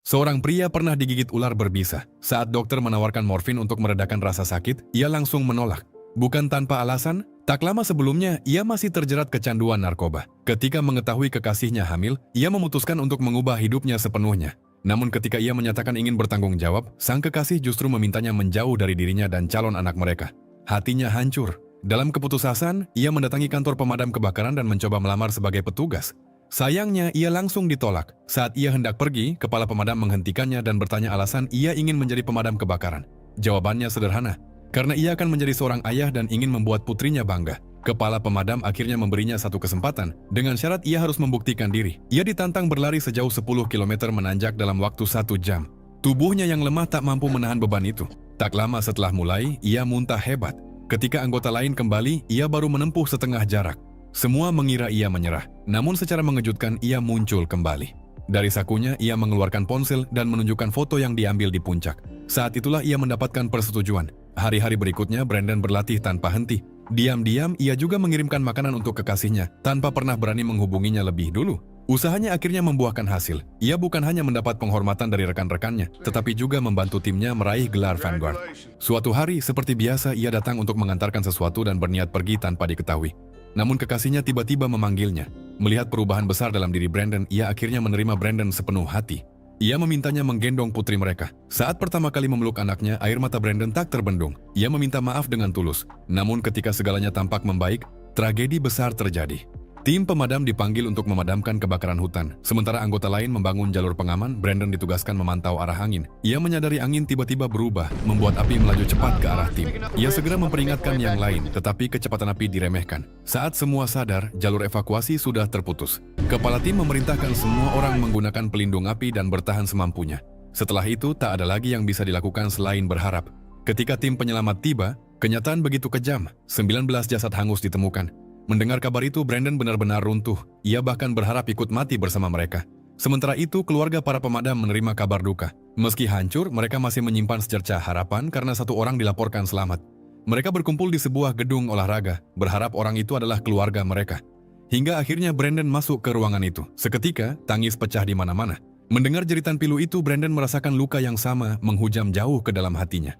Seorang pria pernah digigit ular berbisa. Saat dokter menawarkan morfin untuk meredakan rasa sakit, ia langsung menolak. Bukan tanpa alasan, tak lama sebelumnya ia masih terjerat kecanduan narkoba. Ketika mengetahui kekasihnya hamil, ia memutuskan untuk mengubah hidupnya sepenuhnya. Namun ketika ia menyatakan ingin bertanggung jawab, sang kekasih justru memintanya menjauh dari dirinya dan calon anak mereka. Hatinya hancur. Dalam keputusasaan, ia mendatangi kantor pemadam kebakaran dan mencoba melamar sebagai petugas. Sayangnya, ia langsung ditolak. Saat ia hendak pergi, kepala pemadam menghentikannya dan bertanya alasan ia ingin menjadi pemadam kebakaran. Jawabannya sederhana, karena ia akan menjadi seorang ayah dan ingin membuat putrinya bangga. Kepala pemadam akhirnya memberinya satu kesempatan, dengan syarat ia harus membuktikan diri. Ia ditantang berlari sejauh 10 km menanjak dalam waktu 1 jam. Tubuhnya yang lemah tak mampu menahan beban itu. Tak lama setelah mulai, ia muntah hebat. Ketika anggota lain kembali, ia baru menempuh setengah jarak. Semua mengira ia menyerah, namun secara mengejutkan ia muncul kembali. Dari sakunya, ia mengeluarkan ponsel dan menunjukkan foto yang diambil di puncak. Saat itulah ia mendapatkan persetujuan. Hari-hari berikutnya, Brandon berlatih tanpa henti. Diam-diam, ia juga mengirimkan makanan untuk kekasihnya, tanpa pernah berani menghubunginya lebih dulu. Usahanya akhirnya membuahkan hasil. Ia bukan hanya mendapat penghormatan dari rekan-rekannya, tetapi juga membantu timnya meraih gelar Vanguard. Suatu hari, seperti biasa, ia datang untuk mengantarkan sesuatu dan berniat pergi tanpa diketahui. Namun kekasihnya tiba-tiba memanggilnya. Melihat perubahan besar dalam diri Brandon, ia akhirnya menerima Brandon sepenuh hati. Ia memintanya menggendong putri mereka. Saat pertama kali memeluk anaknya, air mata Brandon tak terbendung. Ia meminta maaf dengan tulus. Namun ketika segalanya tampak membaik, tragedi besar terjadi. Tim pemadam dipanggil untuk memadamkan kebakaran hutan. Sementara anggota lain membangun jalur pengaman, Brandon ditugaskan memantau arah angin. Ia menyadari angin tiba-tiba berubah, membuat api melaju cepat ke arah tim. Ia segera memperingatkan yang lain, tetapi kecepatan api diremehkan. Saat semua sadar, jalur evakuasi sudah terputus. Kepala tim memerintahkan semua orang menggunakan pelindung api dan bertahan semampunya. Setelah itu, tak ada lagi yang bisa dilakukan selain berharap. Ketika tim penyelamat tiba, kenyataan begitu kejam. 19 jasad hangus ditemukan. Mendengar kabar itu, Brandon benar-benar runtuh. Ia bahkan berharap ikut mati bersama mereka. Sementara itu, keluarga para pemadam menerima kabar duka. Meski hancur, mereka masih menyimpan secercah harapan karena satu orang dilaporkan selamat. Mereka berkumpul di sebuah gedung olahraga, berharap orang itu adalah keluarga mereka. Hingga akhirnya Brandon masuk ke ruangan itu. Seketika, tangis pecah di mana-mana. Mendengar jeritan pilu itu, Brandon merasakan luka yang sama menghujam jauh ke dalam hatinya.